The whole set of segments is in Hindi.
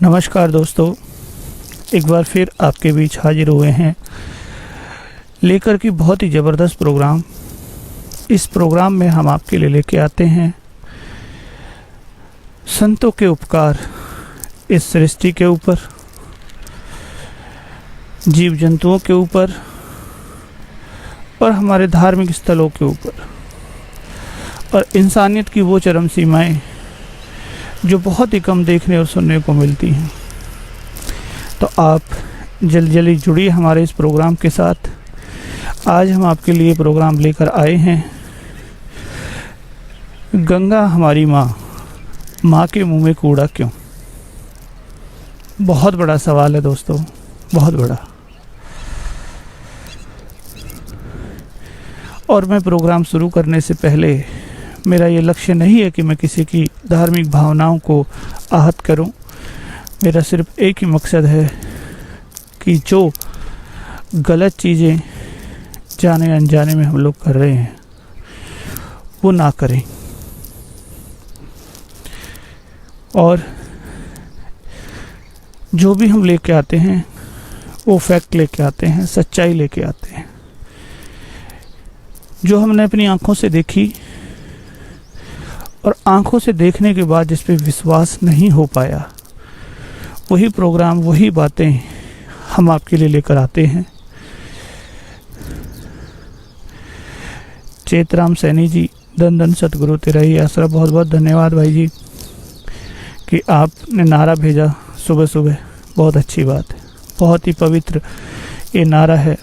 नमस्कार दोस्तों, एक बार फिर आपके बीच हाजिर हुए हैं लेकर के बहुत ही ज़बरदस्त प्रोग्राम। इस प्रोग्राम में हम आपके लिए लेके आते हैं संतों के उपकार इस सृष्टि के ऊपर, जीव जंतुओं के ऊपर और हमारे धार्मिक स्थलों के ऊपर, और इंसानियत की वो चरम सीमाएं जो बहुत ही कम देखने और सुनने को मिलती हैं। तो आप जल्दी जल्दी जुड़िए हमारे इस प्रोग्राम के साथ। आज हम आपके लिए प्रोग्राम लेकर आए हैं गंगा हमारी माँ, माँ के मुंह में कूड़ा क्यों। बहुत बड़ा सवाल है दोस्तों, बहुत बड़ा। और मैं प्रोग्राम शुरू करने से पहले, मेरा ये लक्ष्य नहीं है कि मैं किसी की धार्मिक भावनाओं को आहत करूं। मेरा सिर्फ एक ही मकसद है कि जो गलत चीज़ें जाने अनजाने में हम लोग कर रहे हैं वो ना करें, और जो भी हम लेके आते हैं वो फैक्ट लेके आते हैं, सच्चाई लेके आते हैं। जो हमने अपनी आंखों से देखी और आंखों से देखने के बाद जिस पे विश्वास नहीं हो पाया, वही प्रोग्राम, वही बातें हम आपके लिए लेकर आते हैं। चेतराम सैनी जी, धन धन सतगुरु तेरा ही आसरा। बहुत बहुत धन्यवाद भाई जी कि आपने नारा भेजा सुबह सुबह। बहुत अच्छी बात है, बहुत ही पवित्र ये नारा है।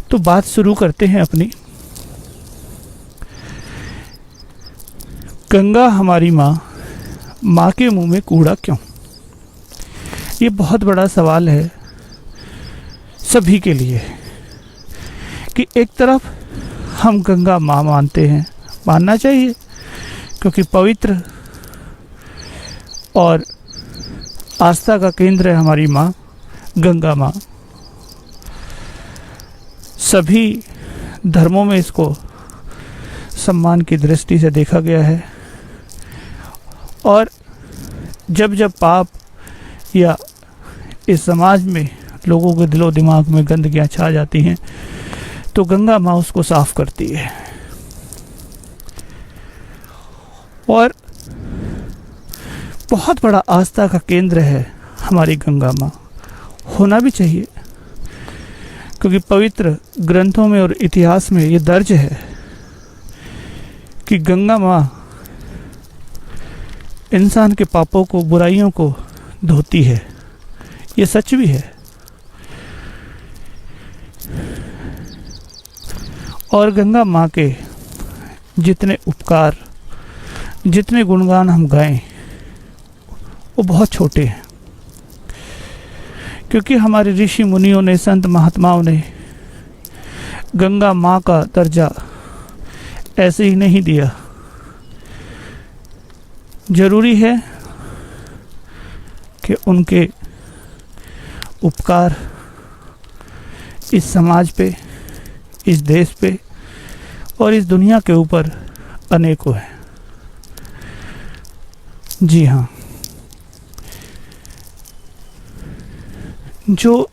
तो बात शुरू करते हैं अपनी। गंगा हमारी माँ, माँ के मुंह में कूड़ा क्यों। ये बहुत बड़ा सवाल है सभी के लिए कि एक तरफ हम गंगा माँ मानते हैं, मानना चाहिए, क्योंकि पवित्र और आस्था का केंद्र है हमारी माँ गंगा माँ। सभी धर्मों में इसको सम्मान की दृष्टि से देखा गया है, और जब जब पाप या इस समाज में लोगों के दिलो दिमाग में गंदगियाँ छा जाती हैं तो गंगा माँ उसको साफ करती है। और बहुत बड़ा आस्था का केंद्र है हमारी गंगा माँ, होना भी चाहिए, क्योंकि पवित्र ग्रंथों में और इतिहास में ये दर्ज है कि गंगा माँ इंसान के पापों को, बुराइयों को धोती है। ये सच भी है। और गंगा माँ के जितने उपकार, जितने गुणगान हम गाएं वो बहुत छोटे हैं, क्योंकि हमारे ऋषि मुनियों ने, संत महात्माओं ने गंगा माँ का दर्जा ऐसे ही नहीं दिया। जरूरी है कि उनके उपकार इस समाज पे, इस देश पे और इस दुनिया के ऊपर अनेकों हैं। जी हाँ, जो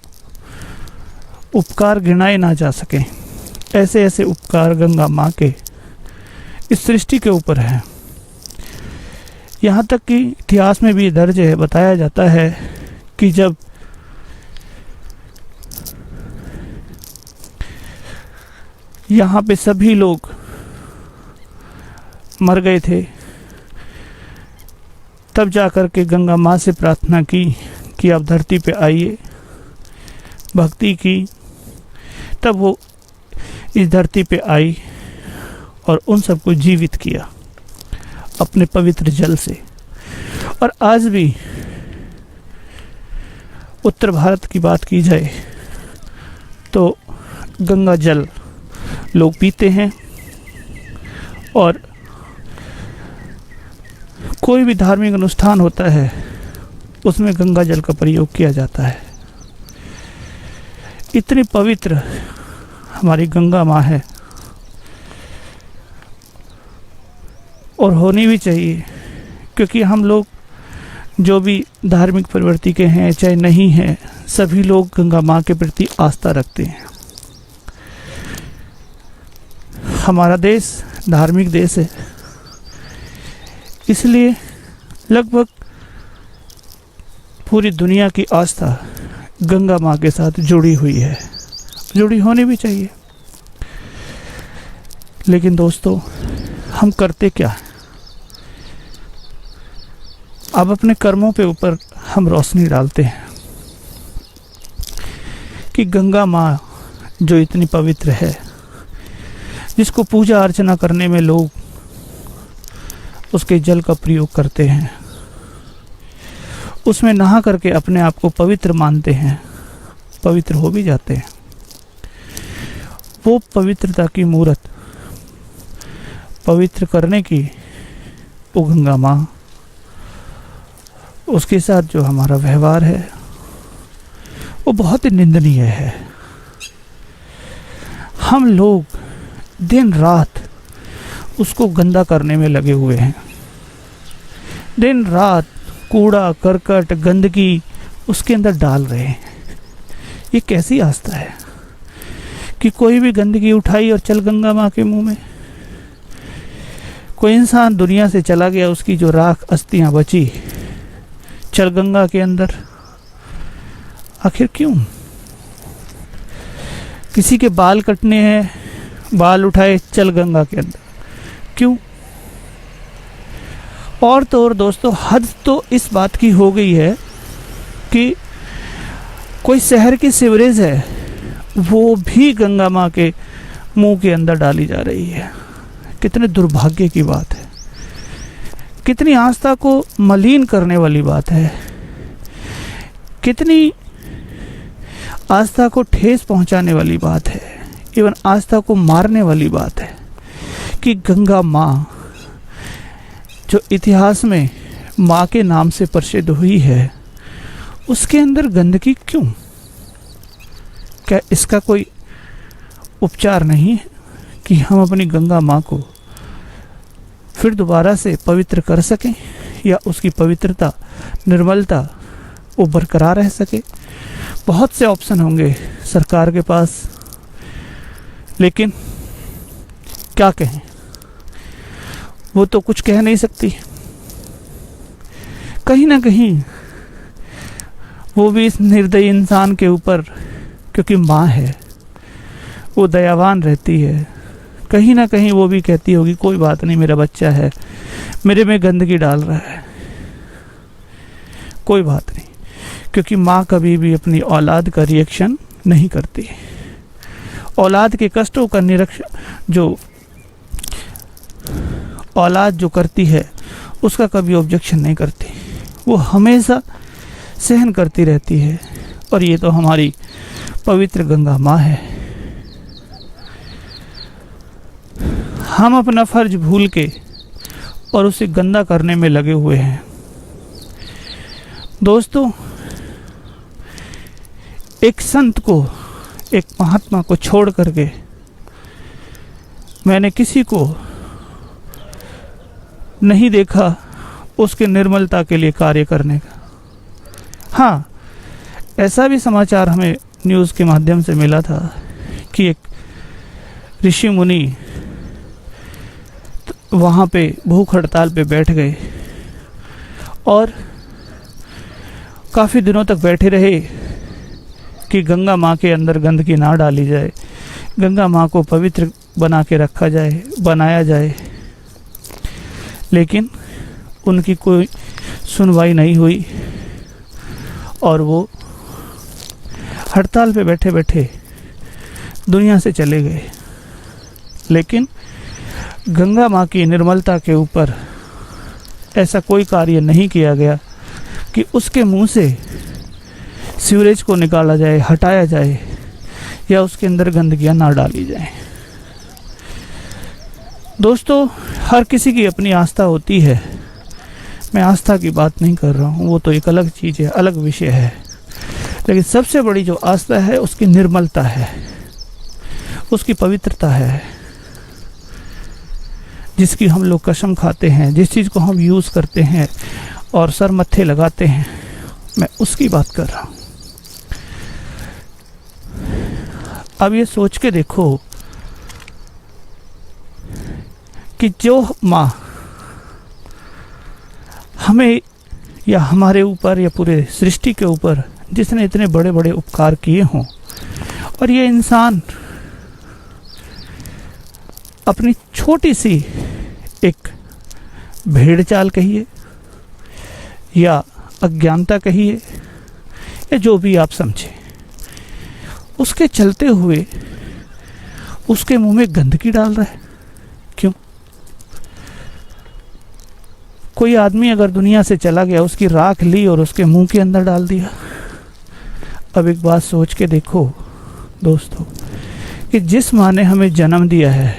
उपकार गिनाए ना जा सके, ऐसे ऐसे उपकार गंगा माँ के इस सृष्टि के ऊपर है। यहाँ तक कि इतिहास में भी दर्ज है, बताया जाता है कि जब यहाँ पे सभी लोग मर गए थे, तब जाकर के गंगा माँ से प्रार्थना की कि आप धरती पे आइए, भक्ति की, तब वो इस धरती पे आई और उन सबको जीवित किया अपने पवित्र जल से। और आज भी उत्तर भारत की बात की जाए तो गंगा जल लोग पीते हैं, और कोई भी धार्मिक अनुष्ठान होता है उसमें गंगा जल का प्रयोग किया जाता है। इतनी पवित्र हमारी गंगा माँ है और होनी भी चाहिए, क्योंकि हम लोग जो भी धार्मिक प्रवृत्ति के हैं चाहे नहीं हैं, सभी लोग गंगा माँ के प्रति आस्था रखते हैं। हमारा देश धार्मिक देश है, इसलिए लगभग पूरी दुनिया की आस्था गंगा माँ के साथ जुड़ी हुई है, जुड़ी होनी भी चाहिए। लेकिन दोस्तों, हम करते क्या हैं? अब अपने कर्मों पे ऊपर हम रोशनी डालते हैं कि गंगा माँ जो इतनी पवित्र है, जिसको पूजा अर्चना करने में लोग उसके जल का प्रयोग करते हैं, उसमें नहा करके अपने आप को पवित्र मानते हैं, पवित्र हो भी जाते हैं। वो पवित्रता की मूर्त पवित्र करने की वो गंगा माँ, उसके साथ जो हमारा व्यवहार है वो बहुत ही निंदनीय है। हम लोग दिन रात उसको गंदा करने में लगे हुए हैं, दिन रात कूड़ा करकट गंदगी उसके अंदर डाल रहे हैं। ये कैसी आस्था है कि कोई भी गंदगी उठाई और चल गंगा माँ के मुंह में? कोई इंसान दुनिया से चला गया, उसकी जो राख अस्थियां बची चल गंगा के अंदर। आखिर क्यों? किसी के बाल कटने हैं, बाल उठाए चल गंगा के अंदर, क्यों? और तो और दोस्तों, हद तो इस बात की हो गई है कि कोई शहर की सीवरेज है, वो भी गंगा माँ के मुंह के अंदर डाली जा रही है। कितने दुर्भाग्य की बात है, कितनी आस्था को मलिन करने वाली बात है, कितनी आस्था को ठेस पहुंचाने वाली बात है, इवन आस्था को मारने वाली बात है कि गंगा माँ जो इतिहास में माँ के नाम से प्रसिद्ध हुई है, उसके अंदर गंदगी क्यों? क्या इसका कोई उपचार नहीं है कि हम अपनी गंगा माँ को फिर दोबारा से पवित्र कर सकें, या उसकी पवित्रता निर्मलता वो बरकरार रह सके? बहुत से ऑप्शन होंगे सरकार के पास, लेकिन क्या कहें, वो तो कुछ कह नहीं सकती। कहीं ना कहीं वो भी इस निर्दयी इंसान के ऊपर, क्योंकि माँ है वो दयावान रहती है, कहीं ना कहीं वो भी कहती होगी कोई बात नहीं, मेरा बच्चा है, मेरे में गंदगी डाल रहा है, कोई बात नहीं। क्योंकि माँ कभी भी अपनी औलाद का रिएक्शन नहीं करती, औलाद के कष्टों का निरीक्षण जो औलाद जो करती है उसका कभी ऑब्जेक्शन नहीं करती, वो हमेशा सहन करती रहती है। और ये तो हमारी पवित्र गंगा माँ है। हम अपना फर्ज भूल के और उसे गंदा करने में लगे हुए हैं। दोस्तों, एक संत को, एक महात्मा को छोड़ करके मैंने किसी को नहीं देखा उसके निर्मलता के लिए कार्य करने का। हाँ, ऐसा भी समाचार हमें न्यूज़ के माध्यम से मिला था कि एक ऋषि मुनि वहाँ पे भूख हड़ताल पे बैठ गए और काफ़ी दिनों तक बैठे रहे कि गंगा माँ के अंदर गंदगी ना डाली जाए, गंगा माँ को पवित्र बना के रखा जाए, बनाया जाए। लेकिन उनकी कोई सुनवाई नहीं हुई और वो हड़ताल पे बैठे बैठे दुनिया से चले गए। लेकिन गंगा माँ की निर्मलता के ऊपर ऐसा कोई कार्य नहीं किया गया कि उसके मुंह से सीवरेज को निकाला जाए, हटाया जाए, या उसके अंदर गंदगियाँ ना डाली जाए। दोस्तों, हर किसी की अपनी आस्था होती है, मैं आस्था की बात नहीं कर रहा हूँ, वो तो एक अलग चीज़ है, अलग विषय है। लेकिन सबसे बड़ी जो आस्था है उसकी निर्मलता है, उसकी पवित्रता है। जिसकी हम लोग कसम खाते हैं, जिस चीज़ को हम यूज़ करते हैं और सर मत्थे लगाते हैं, मैं उसकी बात कर रहा हूँ। अब ये सोच के देखो कि जो माँ हमें या हमारे ऊपर या पूरे सृष्टि के ऊपर जिसने इतने बड़े बड़े उपकार किए हों, और ये इंसान अपनी छोटी सी एक भेड़ चाल कहिए या अज्ञानता कहिए या जो भी आप समझे, उसके चलते हुए उसके मुंह में गंदगी डाल रहा है। क्यों? कोई आदमी अगर दुनिया से चला गया, उसकी राख ली और उसके मुंह के अंदर डाल दिया। अब एक बात सोच के देखो दोस्तों कि जिस माँ ने हमें जन्म दिया है,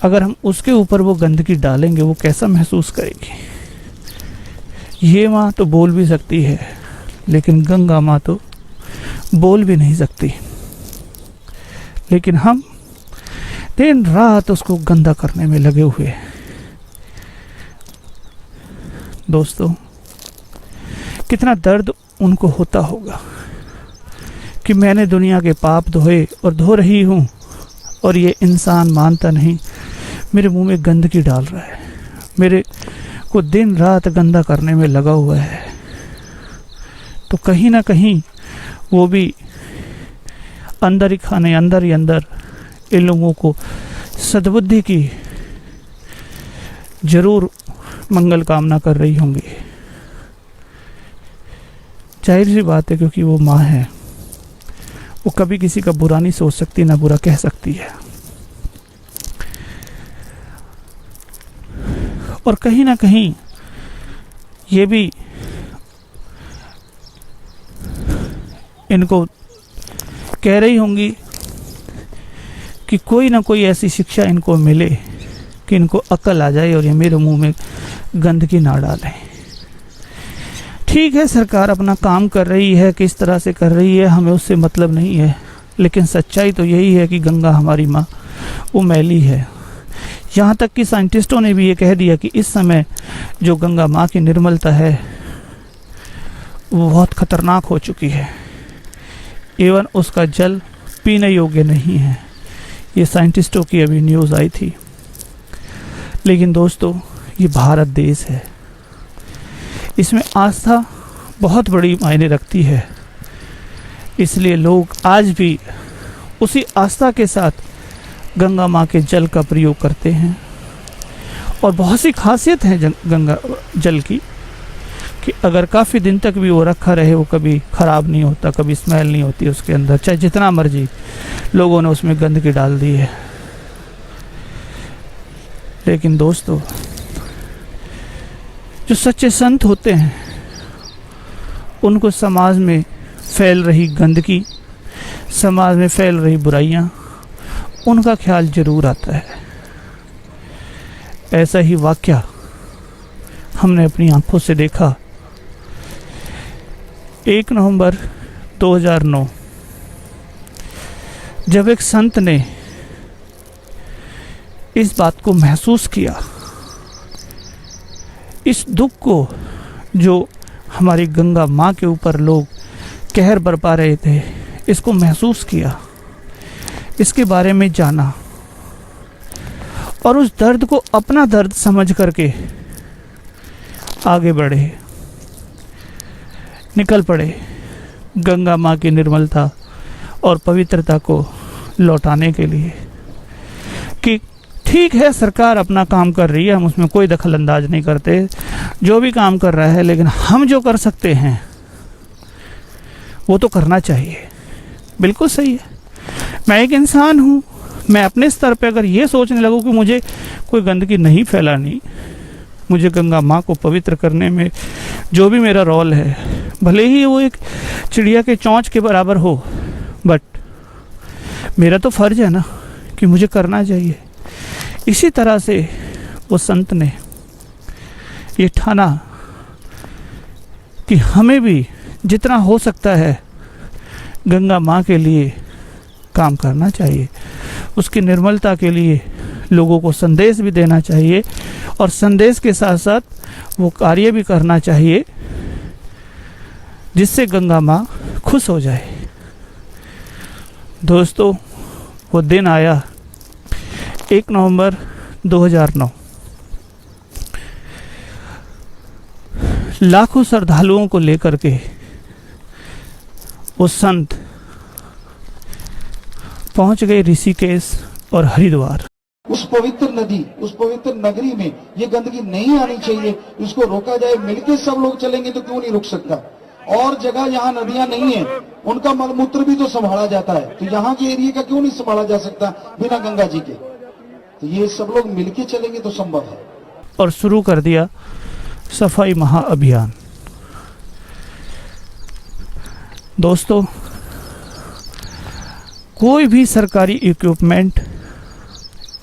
अगर हम उसके ऊपर वो गंदगी डालेंगे, वो कैसा महसूस करेगी? ये माँ तो बोल भी सकती है, लेकिन गंगा माँ तो बोल भी नहीं सकती। लेकिन हम दिन रात उसको गंदा करने में लगे हुए हैं। दोस्तों, कितना दर्द उनको होता होगा कि मैंने दुनिया के पाप धोए और धो रही हूँ, और ये इंसान मानता नहीं, मेरे मुंह में गंदगी डाल रहा है, मेरे को दिन रात गंदा करने में लगा हुआ है। तो कहीं ना कहीं वो भी अंदर ही अंदर इन लोगों को सद्बुद्धि की जरूर मंगल कामना कर रही होंगी। जाहिर सी बात है, क्योंकि वो माँ है, वो कभी किसी का बुरा नहीं सोच सकती, ना बुरा कह सकती है। और कहीं ना कहीं ये भी इनको कह रही होंगी कि कोई ना कोई ऐसी शिक्षा इनको मिले कि इनको अकल आ जाए और ये मेरे मुंह में गंदगी ना डालें। ठीक है, सरकार अपना काम कर रही है, किस तरह से कर रही है हमें उससे मतलब नहीं है, लेकिन सच्चाई तो यही है कि गंगा हमारी माँ वो मैली है। यहाँ तक कि साइंटिस्टों ने भी ये कह दिया कि इस समय जो गंगा माँ की निर्मलता है वो बहुत खतरनाक हो चुकी है, एवं उसका जल पीने योग्य नहीं है। ये साइंटिस्टों की अभी न्यूज़ आई थी। लेकिन दोस्तों, ये भारत देश है, इसमें आस्था बहुत बड़ी मायने रखती है, इसलिए लोग आज भी उसी आस्था के साथ गंगा माँ के जल का प्रयोग करते हैं। और बहुत सी खासियत है गंगा जल की कि अगर काफ़ी दिन तक भी वो रखा रहे, वो कभी ख़राब नहीं होता, कभी स्मेल नहीं होती उसके अंदर, चाहे जितना मर्जी लोगों ने उसमें गंदगी डाल दी है। लेकिन दोस्तों, जो सच्चे संत होते हैं उनको समाज में फैल रही गंदगी, समाज में फैल रही बुराइयां, उनका ख्याल जरूर आता है। ऐसा ही वाकया हमने अपनी आंखों से देखा 1 नवंबर 2009, जब एक संत ने इस बात को महसूस किया, इस दुख को जो हमारी गंगा माँ के ऊपर लोग कहर बरपा रहे थे, इसको महसूस किया, इसके बारे में जाना और उस दर्द को अपना दर्द समझ करके आगे बढ़े, निकल पड़े गंगा माँ की निर्मलता और पवित्रता को लौटाने के लिए। कि ठीक है, सरकार अपना काम कर रही है, हम उसमें कोई दखल अंदाज नहीं करते, जो भी काम कर रहा है, लेकिन हम जो कर सकते हैं वो तो करना चाहिए। बिल्कुल सही है, मैं एक इंसान हूँ, मैं अपने स्तर पे अगर ये सोचने लगूँ कि मुझे कोई गंदगी नहीं फैलानी, मुझे गंगा माँ को पवित्र करने में जो भी मेरा रोल है, भले ही वो एक चिड़िया के चोंच के बराबर हो, बट मेरा तो फर्ज है ना कि मुझे करना चाहिए। इसी तरह से वो संत ने ये ठाना कि हमें भी जितना हो सकता है गंगा माँ के लिए काम करना चाहिए, उसकी निर्मलता के लिए लोगों को संदेश भी देना चाहिए और संदेश के साथ साथ वो कार्य भी करना चाहिए जिससे गंगा माँ खुश हो जाए। दोस्तों, वो दिन आया 1 नवंबर 2009। लाखों श्रद्धालुओं को लेकर के वो संत पहुंच गए ऋषिकेश और हरिद्वार। उस पवित्र नदी, उस पवित्र नगरी में ये गंदगी नहीं आनी चाहिए, इसको रोका जाए। मिलके सब लोग चलेंगे तो क्यों नहीं रुक सकता। और जगह यहाँ नदियां नहीं है, उनका मलमूत्र भी तो संभाला जाता है, तो यहाँ के एरिया का क्यों नहीं संभाला जा सकता बिना गंगा जी के। तो ये सब लोग मिलके चलेंगे तो संभव है। और शुरू कर दिया सफाई महाअभियान। दोस्तों, कोई भी सरकारी इक्विपमेंट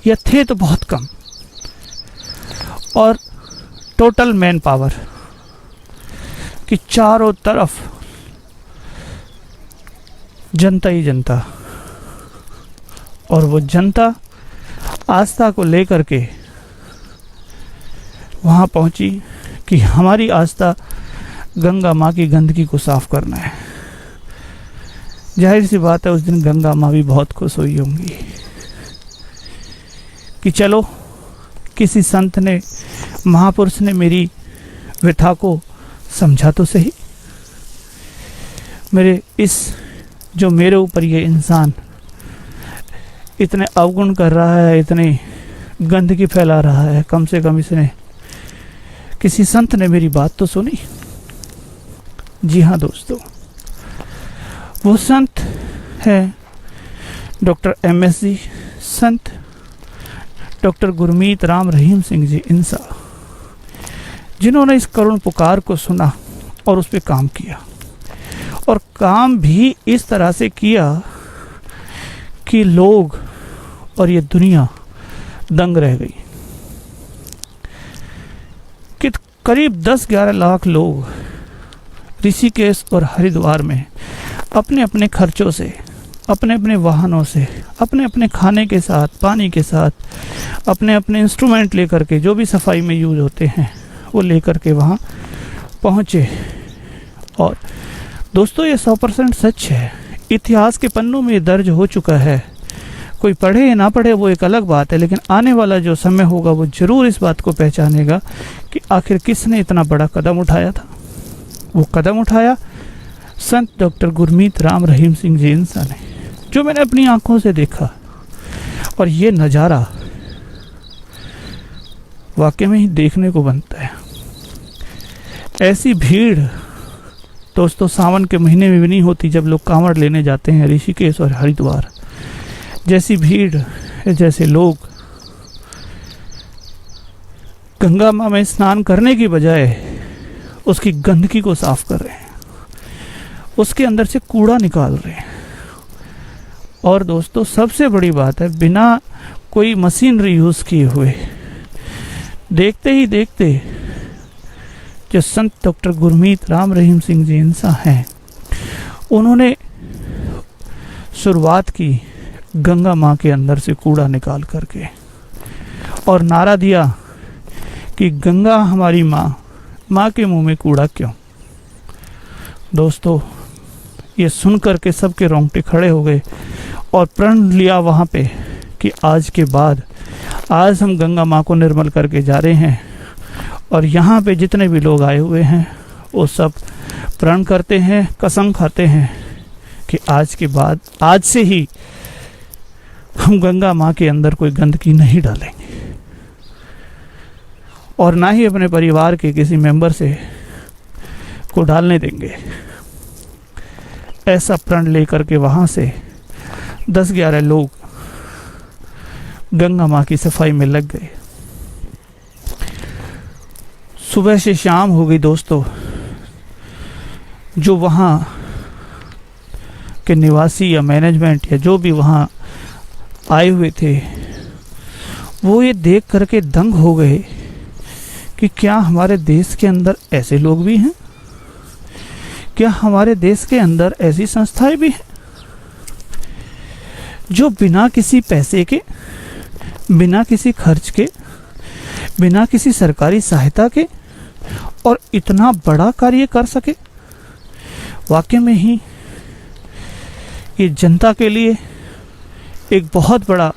या थे तो बहुत कम, और टोटल मैन पावर कि चारों तरफ जनता ही जनता, और वो जनता आस्था को लेकर के वहाँ पहुँची कि हमारी आस्था गंगा माँ की गंदगी को साफ करना है। जाहिर सी बात है उस दिन गंगा माँ भी बहुत खुश हुई होंगी कि चलो किसी संत ने, महापुरुष ने मेरी व्यथा को समझा तो सही। जो मेरे ऊपर ये इंसान इतने अवगुण कर रहा है, इतनी गंदगी फैला रहा है, कम से कम इसने, किसी संत ने मेरी बात तो सुनी। जी हाँ दोस्तों, वो संत है डॉक्टर MS जी, संत डॉक्टर गुरमीत राम रहीम सिंह जी इंसा, जिन्होंने इस करुण पुकार को सुना और उस पर काम किया, और काम भी इस तरह से किया कि लोग और ये दुनिया दंग रह गई कि करीब 10-11 लाख लोग ऋषिकेश और हरिद्वार में अपने अपने खर्चों से, अपने अपने वाहनों से, अपने अपने खाने के साथ, पानी के साथ, अपने अपने इंस्ट्रूमेंट लेकर के, जो भी सफाई में यूज होते हैं वो लेकर के वहाँ पहुँचे। और दोस्तों, ये 100% सच है। इतिहास के पन्नों में ये दर्ज हो चुका है। कोई पढ़े या ना पढ़े वो एक अलग बात है, लेकिन आने वाला जो समय होगा वो ज़रूर इस बात को पहचानेगा कि आखिर किसने इतना बड़ा कदम उठाया था। वो कदम उठाया संत डॉक्टर गुरमीत राम रहीम सिंह जी इंसा ने, जो मैंने अपनी आंखों से देखा। और ये नज़ारा वाकई में ही देखने को बनता है। ऐसी भीड़ दोस्तों सावन के महीने में भी नहीं होती जब लोग कांवड़ लेने जाते हैं ऋषिकेश और हरिद्वार। जैसी भीड़, जैसे लोग गंगा माँ में स्नान करने की बजाय उसकी गंदगी को साफ कर रहे हैं, उसके अंदर से कूड़ा निकाल रहे हैं। और दोस्तों, सबसे बड़ी बात है, बिना कोई मशीनरी यूज़ किए हुए, देखते ही देखते जो संत डॉक्टर गुरमीत राम रहीम सिंह जी इंसा हैं, उन्होंने शुरुआत की गंगा माँ के अंदर से कूड़ा निकाल करके, और नारा दिया कि गंगा हमारी माँ, माँ के मुंह में कूड़ा क्यों। दोस्तों, ये सुन करके सबके रोंगटे खड़े हो गए और प्रण लिया वहाँ पे कि आज के बाद, आज हम गंगा माँ को निर्मल करके जा रहे हैं। और यहाँ पे जितने भी लोग आए हुए हैं वो सब प्रण करते हैं, कसम खाते हैं कि आज के बाद, आज से ही हम गंगा माँ के अंदर कोई गंदगी नहीं डालेंगे और ना ही अपने परिवार के किसी मेंबर से को डालने देंगे। ऐसा प्रण लेकर के वहाँ से 10-11 लोग गंगा माँ की सफाई में लग गए। सुबह से शाम हो गई दोस्तों। जो वहाँ के निवासी या मैनेजमेंट या जो भी वहाँ आए हुए थे, वो ये देख करके दंग हो गए कि क्या हमारे देश के अंदर ऐसे लोग भी हैं, क्या हमारे देश के अंदर ऐसी संस्थाएं भी हैं जो बिना किसी पैसे के, बिना किसी खर्च के, बिना किसी सरकारी सहायता के, और इतना बड़ा कार्य कर सके। वाकई में ही ये जनता के लिए एक बहुत बड़ा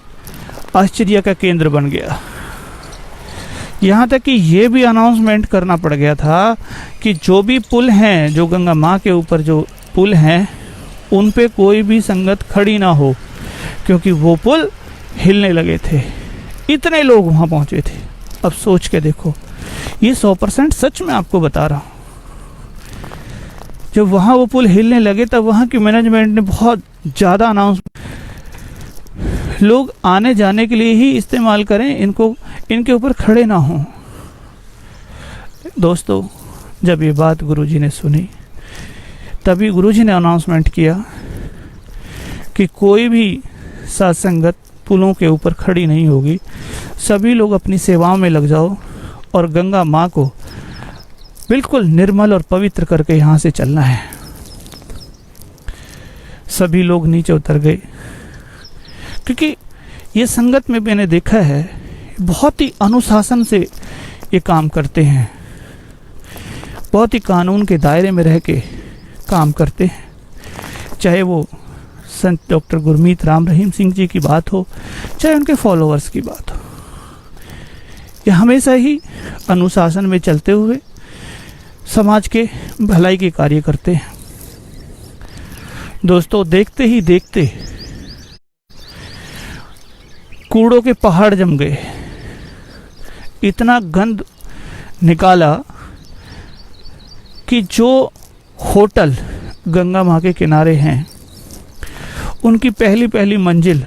आश्चर्य का केंद्र बन गया। यहाँ तक कि ये भी अनाउंसमेंट करना पड़ गया था कि जो भी पुल हैं, जो गंगा माँ के ऊपर जो पुल हैं, उन पे कोई भी संगत खड़ी ना हो, क्योंकि वो पुल हिलने लगे थे। इतने लोग वहाँ पहुँचे थे। अब सोच के देखो, ये 100% सच में आपको बता रहा हूँ। जब वहाँ वो पुल हिलने लगे तब वहाँ की मैनेजमेंट ने बहुत ज़्यादा अनाउंस, लोग आने जाने के लिए ही इस्तेमाल करें, इनको इनके ऊपर खड़े ना हों। दोस्तों, जब ये बात गुरुजी ने सुनी, तभी गुरुजी ने अनाउंसमेंट किया कि कोई भी साथ संगत पुलों के ऊपर खड़ी नहीं होगी। सभी लोग अपनी सेवाओं में लग जाओ और गंगा माँ को बिल्कुल निर्मल और पवित्र करके यहाँ से चलना है। सभी लोग नीचे उतर गए, क्योंकि ये संगत में मैंने देखा है बहुत ही अनुशासन से ये काम करते हैं, बहुत ही कानून के दायरे में रह के काम करते हैं। चाहे वो संत डॉक्टर गुरमीत राम रहीम सिंह जी की बात हो, चाहे उनके फॉलोअर्स की बात हो, ये हमेशा ही अनुशासन में चलते हुए समाज के भलाई के कार्य करते हैं। दोस्तों, देखते ही देखते कूड़ों के पहाड़ जम गए। इतना गंद निकाला कि जो होटल गंगा माँ के किनारे हैं, उनकी पहली पहली मंजिल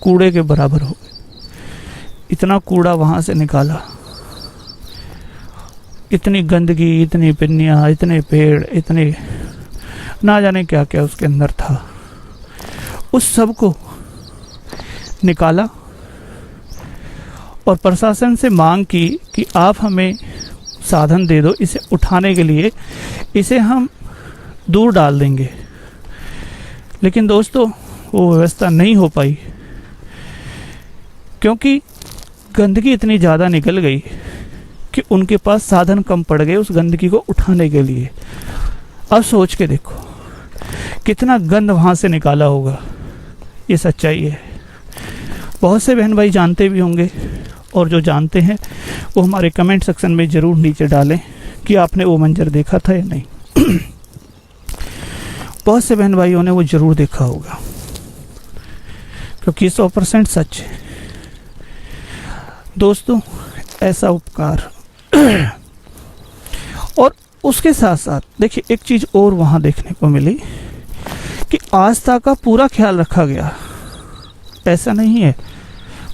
कूड़े के बराबर हो गई। इतना कूड़ा वहाँ से निकाला, इतनी गंदगी, इतनी पिन्नियाँ, इतने पेड़, इतने ना जाने क्या क्या उसके अंदर था। उस सब को निकाला और प्रशासन से मांग की कि आप हमें साधन दे दो इसे उठाने के लिए, इसे हम दूर डाल देंगे। लेकिन दोस्तों, वो व्यवस्था नहीं हो पाई, क्योंकि गंदगी इतनी ज़्यादा निकल गई कि उनके पास साधन कम पड़ गए उस गंदगी को उठाने के लिए। अब सोच के देखो कितना गंद वहाँ से निकाला होगा। ये सच्चाई है। बहुत से बहन भाई जानते भी होंगे, और जो जानते हैं वो हमारे कमेंट सेक्शन में ज़रूर नीचे डालें कि आपने वो मंजर देखा था या नहीं। बहुत से बहन भाइयों ने वो ज़रूर देखा होगा, क्योंकि 100% सच है। दोस्तों, ऐसा उपकार और उसके साथ साथ देखिए एक चीज़ और वहाँ देखने को मिली कि आस्था का पूरा ख्याल रखा गया। ऐसा नहीं है,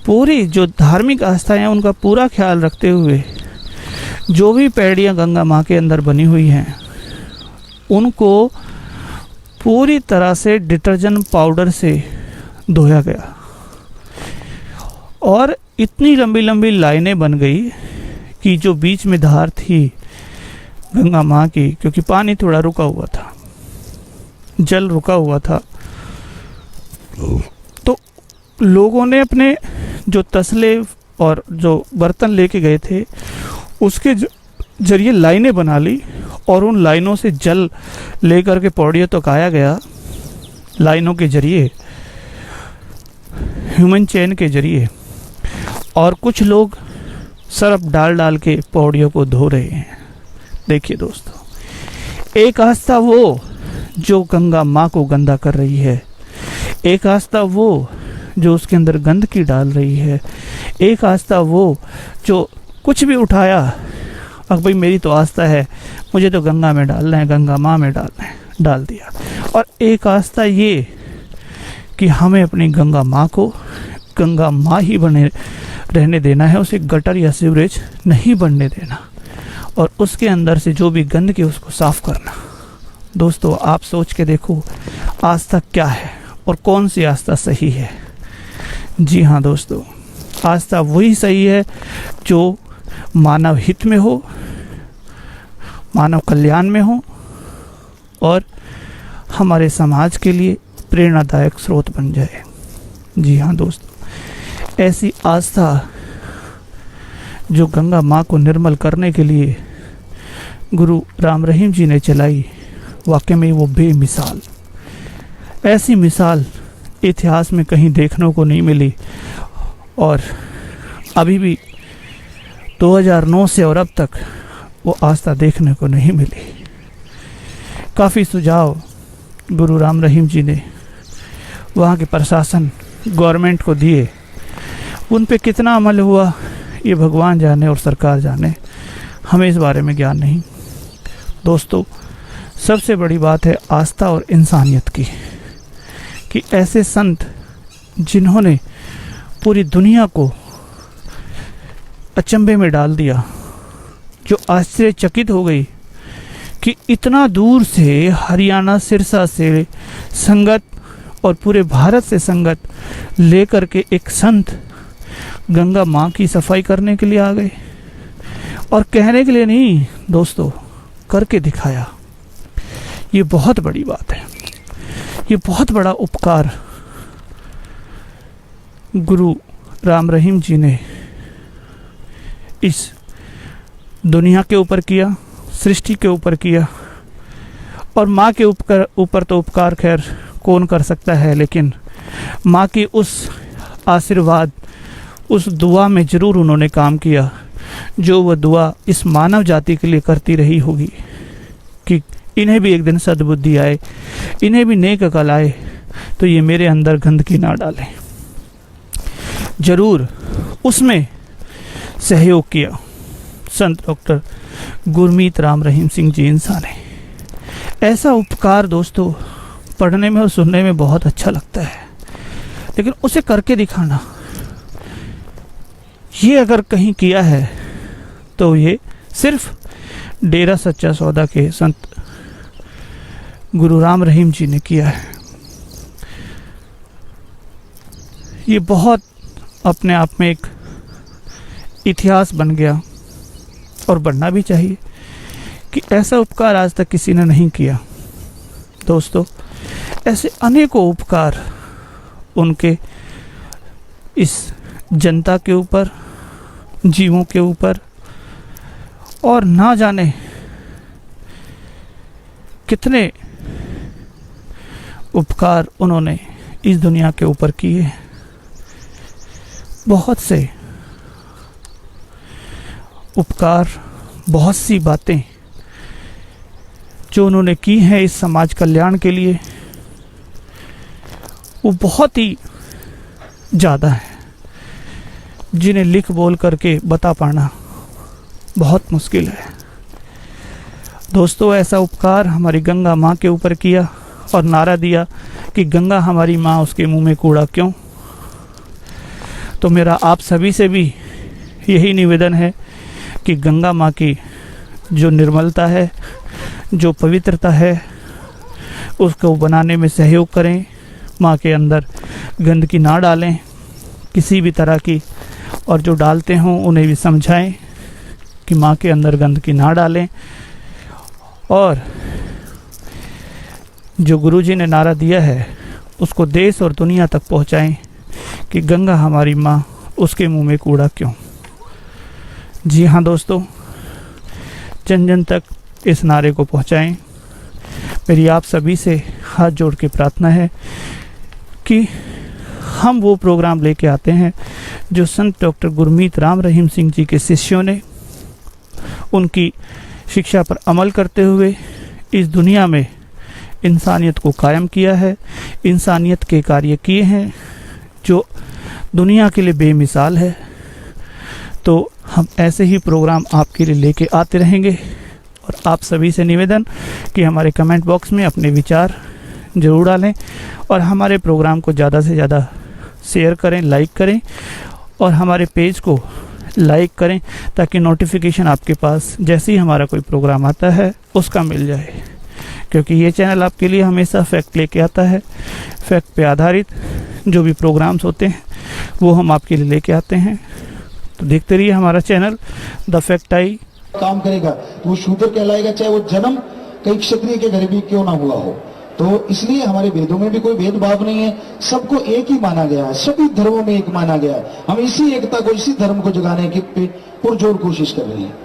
पूरी जो धार्मिक आस्थाएं हैं उनका पूरा ख्याल रखते हुए जो भी पैड़ियाँ गंगा माँ के अंदर बनी हुई हैं, उनको पूरी तरह से डिटर्जेंट पाउडर से धोया गया। और इतनी लंबी लंबी लाइनें बन गई कि जो बीच में धार थी गंगा माँ की, क्योंकि पानी थोड़ा रुका हुआ था, जल रुका हुआ था, तो लोगों ने अपने जो तसले और जो बर्तन लेके गए थे उसके जरिए लाइनें बना ली और उन लाइनों से जल लेकर के पौड़ियों तक आया गया। लाइनों के जरिए, ह्यूमन चेन के जरिए, और कुछ लोग सरफ डाल डाल के पौड़ियों को धो रहे हैं। देखिए दोस्तों, एक आस्था वो जो गंगा माँ को गंदा कर रही है, एक आस्था वो जो उसके अंदर गंदगी डाल रही है, एक आस्था वो जो कुछ भी उठाया, अब भाई मेरी तो आस्था है, मुझे तो गंगा में डालना है, गंगा माँ में डालना है, डाल दिया। और एक आस्था ये कि हमें अपनी गंगा माँ को गंगा माँ ही बने रहने देना है, उसे गटर या सीवरेज नहीं बनने देना, और उसके अंदर से जो भी गंदगी उसको साफ करना। दोस्तों, आप सोच के देखो आस्था क्या है और कौन सी आस्था सही है। जी हाँ दोस्तों, आस्था वही सही है जो मानव हित में हो, मानव कल्याण में हो और हमारे समाज के लिए प्रेरणादायक स्रोत बन जाए। जी हाँ दोस्तों, ऐसी आस्था जो गंगा माँ को निर्मल करने के लिए गुरु राम रहीम जी ने चलाई, वाकई में वो बेमिसाल, ऐसी मिसाल इतिहास में कहीं देखने को नहीं मिली। और अभी भी 2009 से और अब तक वो आस्था देखने को नहीं मिली। काफ़ी सुझाव गुरु राम रहीम जी ने वहाँ के प्रशासन गवर्नमेंट को दिए, उन पे कितना अमल हुआ ये भगवान जाने और सरकार जाने, हमें इस बारे में ज्ञान नहीं। दोस्तों, सबसे बड़ी बात है आस्था और इंसानियत की, कि ऐसे संत जिन्होंने पूरी दुनिया को अचंभे में डाल दिया, जो आश्चर्यचकित हो गई कि इतना दूर से हरियाणा सिरसा से संगत और पूरे भारत से संगत लेकर के एक संत गंगा माँ की सफाई करने के लिए आ गए। और कहने के लिए नहीं दोस्तों, करके दिखाया। ये बहुत बड़ी बात है, ये बहुत बड़ा उपकार गुरु राम रहीम जी ने इस दुनिया के ऊपर किया, सृष्टि के ऊपर किया। और माँ के ऊपर तो उपकार खैर कौन कर सकता है, लेकिन माँ की उस आशीर्वाद, उस दुआ में ज़रूर उन्होंने काम किया, जो वह दुआ इस मानव जाति के लिए करती रही होगी कि इन्हें भी एक दिन सद्बुद्धि आए, इन्हें भी नेक अकल आए, तो ये मेरे अंदर गंदगी ना डालें। ज़रूर उसमें सहयोग किया संत डॉक्टर गुरमीत राम रहीम सिंह जी इंसान ने। ऐसा उपकार दोस्तों पढ़ने में और सुनने में बहुत अच्छा लगता है, लेकिन उसे करके दिखाना, ये अगर कहीं किया है तो ये सिर्फ डेरा सच्चा सौदा के संत गुरु राम रहीम जी ने किया है। ये बहुत अपने आप में एक इतिहास बन गया, और बनना भी चाहिए कि ऐसा उपकार आज तक किसी ने नहीं किया। दोस्तों, ऐसे अनेकों उपकार उनके इस जनता के ऊपर, जीवों के ऊपर, और ना जाने कितने उपकार उन्होंने इस दुनिया के ऊपर किए। बहुत से उपकार, बहुत सी बातें जो उन्होंने की हैं इस समाज कल्याण के लिए, वो बहुत ही ज़्यादा है, जिन्हें लिख बोल करके बता पाना बहुत मुश्किल है। दोस्तों, ऐसा उपकार हमारी गंगा माँ के ऊपर किया और नारा दिया कि गंगा हमारी माँ, उसके मुंह में कूड़ा क्यों। तो मेरा आप सभी से भी यही निवेदन है कि गंगा माँ की जो निर्मलता है, जो पवित्रता है, उसको बनाने में सहयोग करें। माँ के अंदर गंदगी ना डालें किसी भी तरह की, और जो डालते हों उन्हें भी समझाएं कि माँ के अंदर गंदगी ना डालें। और जो गुरुजी ने नारा दिया है उसको देश और दुनिया तक पहुँचाएं कि गंगा हमारी माँ, उसके मुंह में कूड़ा क्यों। जी हाँ दोस्तों, जन जन तक इस नारे को पहुँचाएं। मेरी आप सभी से हाथ जोड़ के प्रार्थना है कि हम वो प्रोग्राम लेके आते हैं जो संत डॉक्टर गुरमीत राम रहीम सिंह जी के शिष्यों ने उनकी शिक्षा पर अमल करते हुए इस दुनिया में इंसानियत को कायम किया है, इंसानियत के कार्य किए हैं जो दुनिया के लिए बेमिसाल है। तो हम ऐसे ही प्रोग्राम आपके लिए लेके आते रहेंगे। और आप सभी से निवेदन कि हमारे कमेंट बॉक्स में अपने विचार ज़रूर डालें और हमारे प्रोग्राम को ज़्यादा से ज़्यादा शेयर करें, लाइक करें, और हमारे पेज को लाइक करें ताकि नोटिफिकेशन आपके पास जैसे ही हमारा कोई प्रोग्राम आता है उसका मिल जाए। क्योंकि ये चैनल आपके लिए हमेशा फैक्ट लेके आता है। फैक्ट पे आधारित जो भी प्रोग्राम्स होते हैं वो हम आपके लिए लेके आते हैं। तो देखते रहिए हमारा चैनल द फैक्ट आई। काम करेगा तो वो शूद्र कहलाएगा, चाहे वो जन्म कहीं क्षत्रिय के घर भी क्यों ना हुआ हो। तो इसलिए हमारे वेदों में भी कोई भेदभाव नहीं है, सबको एक ही माना गया है, सभी धर्मों में एक माना गया है। हम इसी एकता को, इसी धर्म को जगाने की पुरजोर कोशिश कर रहे हैं।